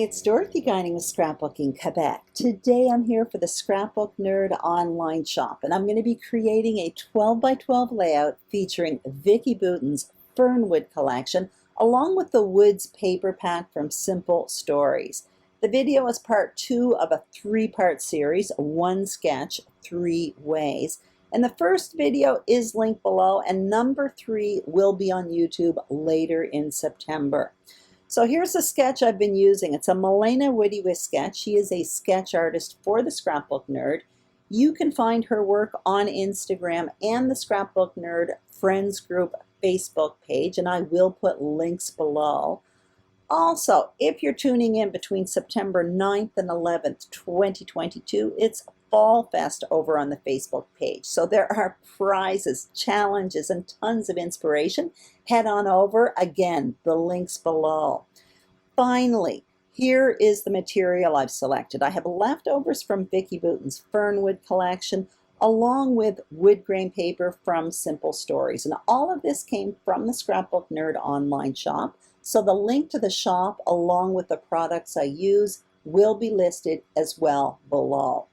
it's Dorothy guiding with Scrapbooking Quebec. Today I'm here for the Scrapbook Nerd online shop, and I'm going to be creating a 12 by 12 layout featuring Vicki Boutin's Fernwood collection, along with the Woods paper pack from Simple Stories. The video is part 2 of a 3-part series, one sketch, 3 ways. And the first video is linked below, and number 3 will be on YouTube later in September. So here's a sketch I've been using. It's a Milena Whittiwith sketch. She is a sketch artist for the Scrapbook Nerd. You can find her work on Instagram and the Scrapbook Nerd Friends Group Facebook page, and I will put links below. Also, if you're tuning in between September 9th and 11th, 2022, it's Fall Fest over on the Facebook page. So there are prizes, challenges, and tons of inspiration. Head on over. Again, the links below. Finally, here is the material I've selected. I have leftovers from Vicki Boutin's Fernwood collection, along with wood grain paper from Simple Stories. And all of this came from the Scrapbook Nerd online shop. So the link to the shop, along with the products I use, will be listed as well below.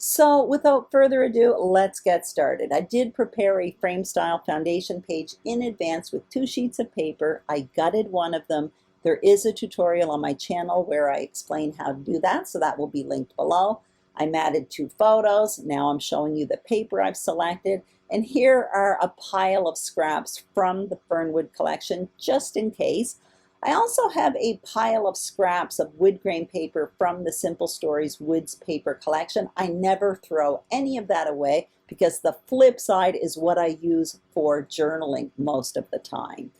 So without further ado, let's get started. I did prepare a frame style foundation page in advance with 2 sheets of paper. I gutted one of them. There is a tutorial on my channel where I explain how to do that, so that will be linked below. I matted 2 photos. Now I'm showing you the paper I've selected. And here are a pile of scraps from the Fernwood collection, just in case. I also have a pile of scraps of wood grain paper from the Simple Stories Woods paper collection. I never throw any of that away because the flip side is what I use for journaling most of the time.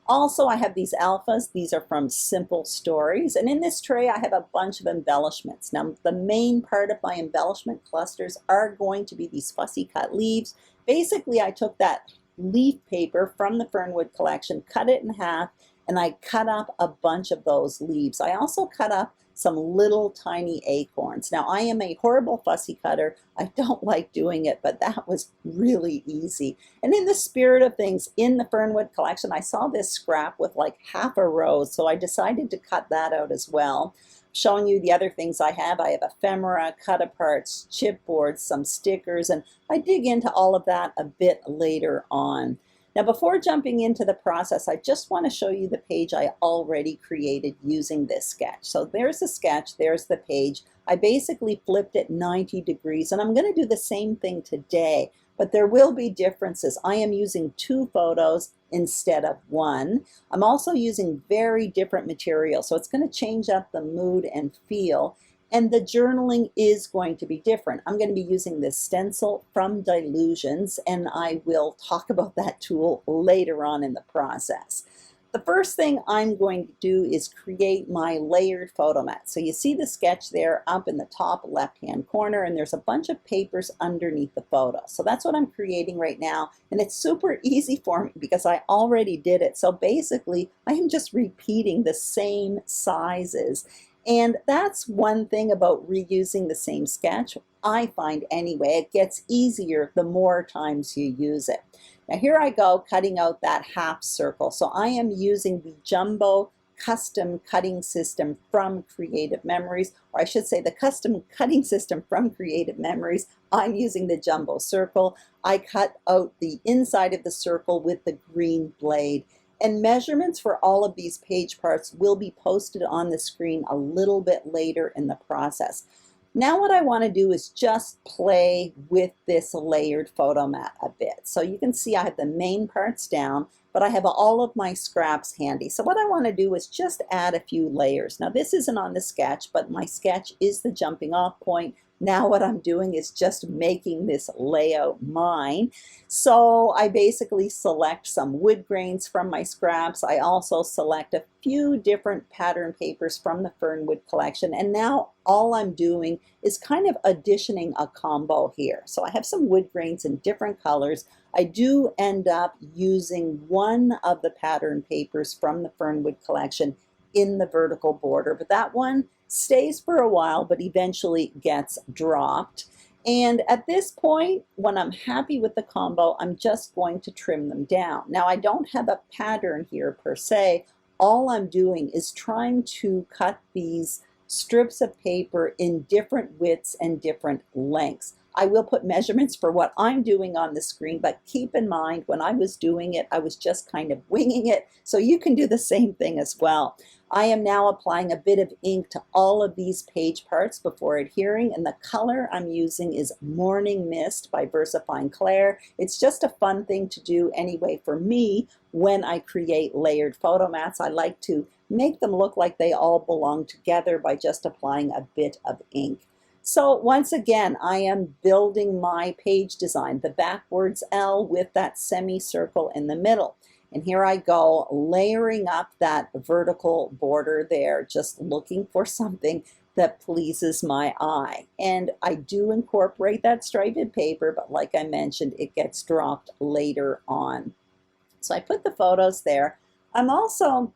Also, I have these alphas. These are from Simple Stories. And in this tray, I have a bunch of embellishments. Now, the main part of my embellishment clusters are going to be these fussy cut leaves. Basically, I took that leaf paper from the Fernwood collection, cut it in half, and I cut up a bunch of those leaves. I also cut up some little tiny acorns. Now, I am a horrible fussy cutter. I don't like doing it, but that was really easy. And in the spirit of things, in the Fernwood collection, I saw this scrap with like half a rose, so I decided to cut that out as well. Showing you the other things I have. I have ephemera, cut-aparts, chipboards, some stickers, and I dig into all of that a bit later on. Now, before jumping into the process, I just want to show you the page I already created using this sketch. So there's the sketch, there's the page. I basically flipped it 90 degrees, and I'm going to do the same thing today, but there will be differences. I am using 2 photos instead of 1. I'm also using very different material, so it's going to change up the mood and feel. And the journaling is going to be different. I'm going to be using this stencil from Dilutions, and I will talk about that tool later on in the process. The first thing I'm going to do is create my layered photo mat. So you see the sketch there up in the top left-hand corner, and there's a bunch of papers underneath the photo. So that's what I'm creating right now, and it's super easy for me because I already did it. So basically, I am just repeating the same sizes. And that's one thing about reusing the same sketch. I find anyway, it gets easier the more times you use it. Now here I go cutting out that half circle. So I am using the Jumbo custom cutting system from Creative Memories, or I should say the custom cutting system from Creative Memories. I'm using the Jumbo circle. I cut out the inside of the circle with the green blade. And measurements for all of these page parts will be posted on the screen a little bit later in the process. Now what I want to do is just play with this layered photo mat a bit. So you can see I have the main parts down, but I have all of my scraps handy. So what I want to do is just add a few layers. Now this isn't on the sketch, but my sketch is the jumping off point. Now what I'm doing is just making this layout mine. So I basically select some wood grains from my scraps. I also select a few different pattern papers from the Fernwood collection. And now all I'm doing is kind of additioning a combo here. So I have some wood grains in different colors. I do end up using one of the pattern papers from the Fernwood collection in the vertical border, but that one stays for a while but eventually gets dropped. And at this point, when I'm happy with the combo, I'm just going to trim them down. Now I don't have a pattern here per se. All I'm doing is trying to cut these strips of paper in different widths and different lengths. I will put measurements for what I'm doing on the screen, but keep in mind when I was doing it, I was just kind of winging it, so you can do the same thing as well. I am now applying a bit of ink to all of these page parts before adhering, and the color I'm using is Morning Mist by VersaFine Clair. It's just a fun thing to do anyway for me when I create layered photo mats. I like to make them look like they all belong together by just applying a bit of ink. So once again, I am building my page design, the backwards L with that semicircle in the middle. And here I go, layering up that vertical border there, just looking for something that pleases my eye. And I do incorporate that striped paper, but like I mentioned, it gets dropped later on. So I put the photos there. I'm also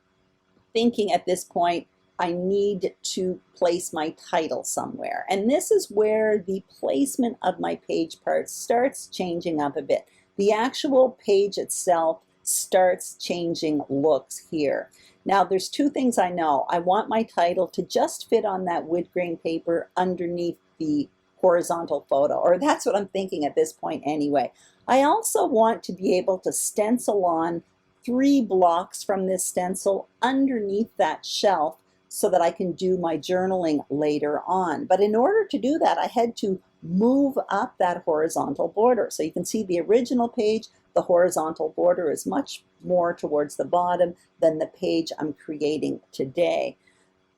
thinking at this point, I need to place my title somewhere. And this is where the placement of my page parts starts changing up a bit. The actual page itself starts changing looks here. Now there's two things I know. I want my title to just fit on that wood grain paper underneath the horizontal photo, or that's what I'm thinking at this point anyway. I also want to be able to stencil on 3 blocks from this stencil underneath that shelf so that I can do my journaling later on. But in order to do that, I had to move up that horizontal border. So you can see the original page, the horizontal border is much more towards the bottom than the page I'm creating today.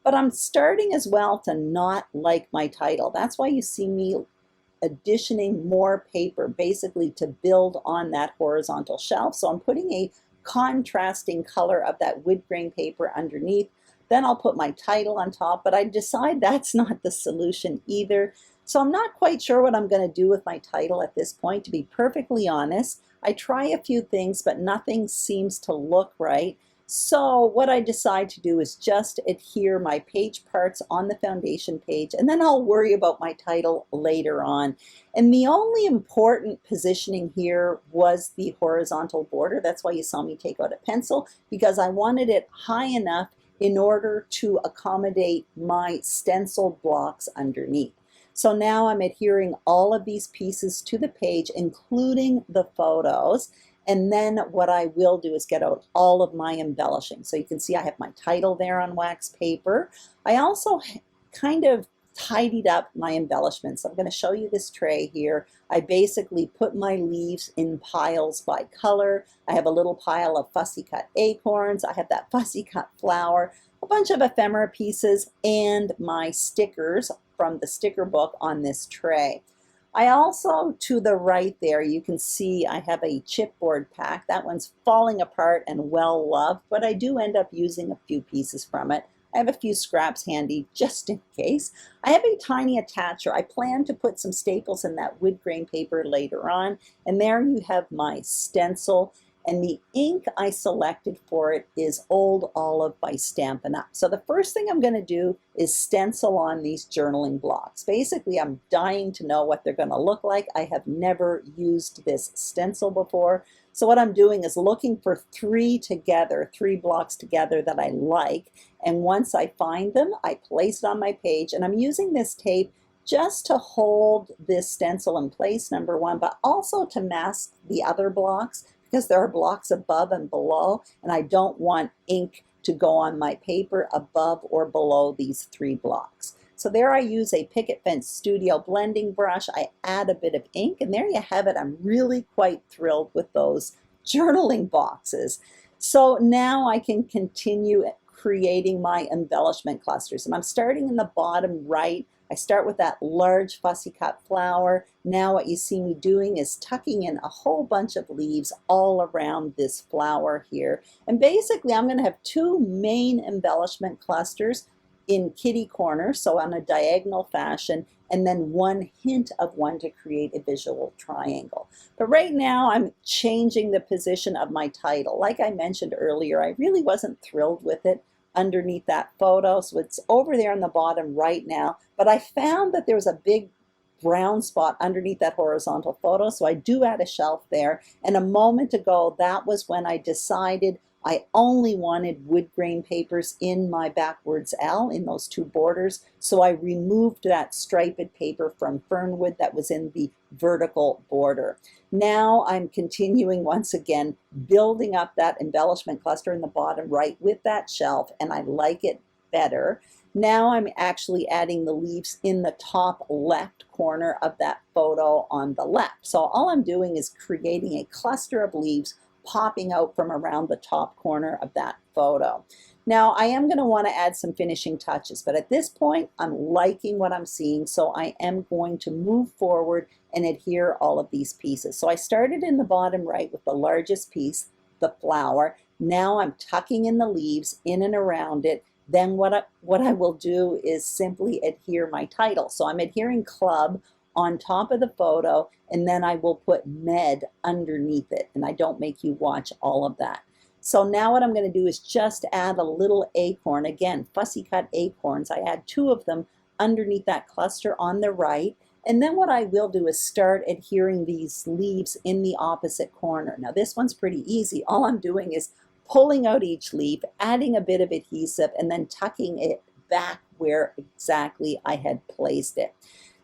But I'm starting as well to not like my title. That's why you see me additioning more paper, basically to build on that horizontal shelf. So I'm putting a contrasting color of that wood grain paper underneath. Then I'll put my title on top, but I decide that's not the solution either. So I'm not quite sure what I'm going to do with my title at this point, to be perfectly honest. I try a few things, but nothing seems to look right. So what I decide to do is just adhere my page parts on the foundation page, and then I'll worry about my title later on. And the only important positioning here was the horizontal border. That's why you saw me take out a pencil, because I wanted it high enough in order to accommodate my stencil blocks underneath. So now I'm adhering all of these pieces to the page, including the photos. And then what I will do is get out all of my embellishing. So you can see I have my title there on wax paper. I also kind of tidied up my embellishments. I'm going to show you this tray here. I basically put my leaves in piles by color. I have a little pile of fussy cut acorns. I have that fussy cut flower, a bunch of ephemera pieces, and my stickers from the sticker book on this tray. I also, to the right there, you can see I have a chipboard pack. That one's falling apart and well loved, but I do end up using a few pieces from it. I have a few scraps handy just in case. I have a tiny attacher. I plan to put some staples in that wood grain paper later on. And there you have my stencil. And the ink I selected for it is Old Olive by Stampin' Up. So the first thing I'm going to do is stencil on these journaling blocks. Basically, I'm dying to know what they're going to look like. I have never used this stencil before. So what I'm doing is looking for 3 blocks together that I like. And once I find them, I place it on my page. And I'm using this tape just to hold this stencil in place, number one, but also to mask the other blocks, because there are blocks above and below, and I don't want ink to go on my paper above or below these 3 blocks. So there I use a Picket Fence Studio blending brush. I add a bit of ink, and there you have it. I'm really quite thrilled with those journaling boxes. So now I can continue creating my embellishment clusters. And I'm starting in the bottom right. I start with that large fussy cut flower. Now what you see me doing is tucking in a whole bunch of leaves all around this flower here. And basically I'm going to have 2 main embellishment clusters in kitty corners, so on a diagonal fashion, and then 1 hint of one to create a visual triangle. But right now I'm changing the position of my title. Like I mentioned earlier, I really wasn't thrilled with it underneath that photo, so it's over there on the bottom right now, but I found that there was a big brown spot underneath that horizontal photo, so I do add a shelf there. And a moment ago, that was when I decided I only wanted wood grain papers in my backwards L in those two borders, so I removed that striped paper from Fernwood that was in the vertical border. Now I'm continuing once again, building up that embellishment cluster in the bottom right with that shelf, and I like it better. Now I'm actually adding the leaves in the top left corner of that photo on the left. So all I'm doing is creating a cluster of leaves popping out from around the top corner of that photo. Now I am going to want to add some finishing touches, but at this point I'm liking what I'm seeing, so I am going to move forward and adhere all of these pieces. So I started in the bottom right with the largest piece, the flower. Now I'm tucking in the leaves in and around it. Then what I will do is simply adhere my title. So I'm adhering club on top of the photo, and then I will put med underneath it, and I don't make you watch all of that. So now what I'm going to do is just add a little acorn. Again, fussy cut acorns. I add 2 of them underneath that cluster on the right. And then what I will do is start adhering these leaves in the opposite corner. Now this one's pretty easy. All I'm doing is pulling out each leaf, adding a bit of adhesive, and then tucking it back where exactly I had placed it.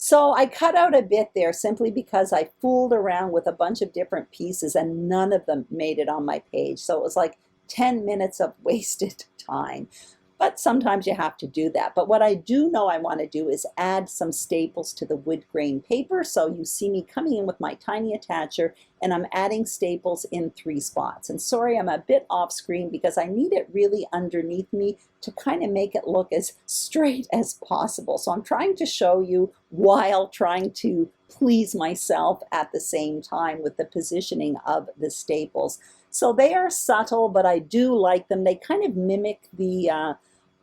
So I cut out a bit there simply because I fooled around with a bunch of different pieces and none of them made it on my page. So it was like 10 minutes of wasted time. But sometimes you have to do that. But what I do know I want to do is add some staples to the wood grain paper. So you see me coming in with my tiny attacher, and I'm adding staples in 3 spots. And sorry, I'm a bit off screen because I need it really underneath me to kind of make it look as straight as possible. So I'm trying to show you while trying to please myself at the same time with the positioning of the staples. So they are subtle, but I do like them. They kind of mimic the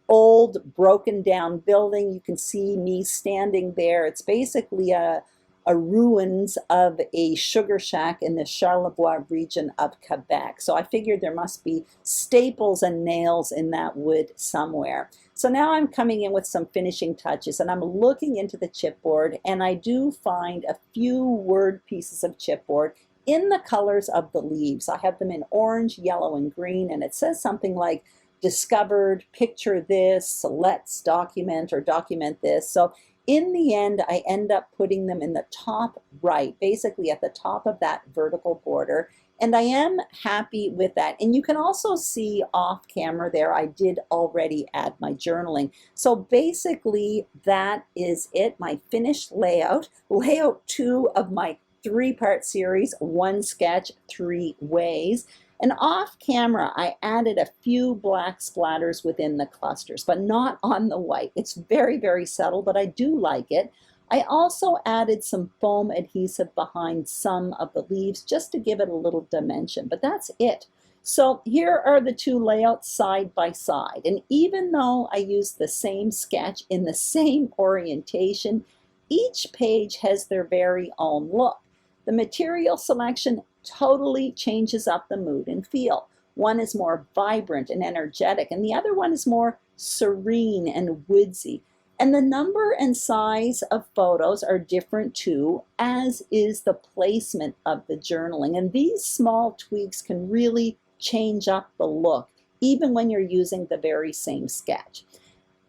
old broken down building. You can see me standing there. It's basically a ruins of a sugar shack in the Charlevoix region of Quebec. So I figured there must be staples and nails in that wood somewhere. So now I'm coming in with some finishing touches, and I'm looking into the chipboard, and I do find a few word pieces of chipboard in the colors of the leaves. I have them in orange, yellow, and green, and it says something like discovered, picture this, let's document, or document this. So in the end, I end up putting them in the top right, basically at the top of that vertical border, and I am happy with that. And you can also see off camera there, I did already add my journaling. So basically that is it, my finished layout, layout 2 of my 3-part series, 1 sketch, 3 ways. And off camera, I added a few black splatters within the clusters, but not on the white. It's very, very subtle, but I do like it. I also added some foam adhesive behind some of the leaves just to give it a little dimension, but that's it. So here are the 2 layouts side by side. And even though I used the same sketch in the same orientation, each page has their very own look. The material selection totally changes up the mood and feel. One is more vibrant and energetic, and the other one is more serene and woodsy. And the number and size of photos are different too, as is the placement of the journaling. And these small tweaks can really change up the look, even when you're using the very same sketch.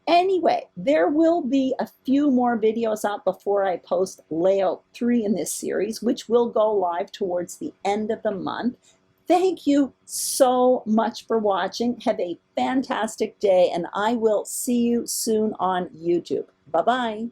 Anyway, there will be a few more videos out before I post layout 3 in this series, which will go live towards the end of the month. Thank you so much for watching. Have a fantastic day, and I will see you soon on YouTube. Bye-bye.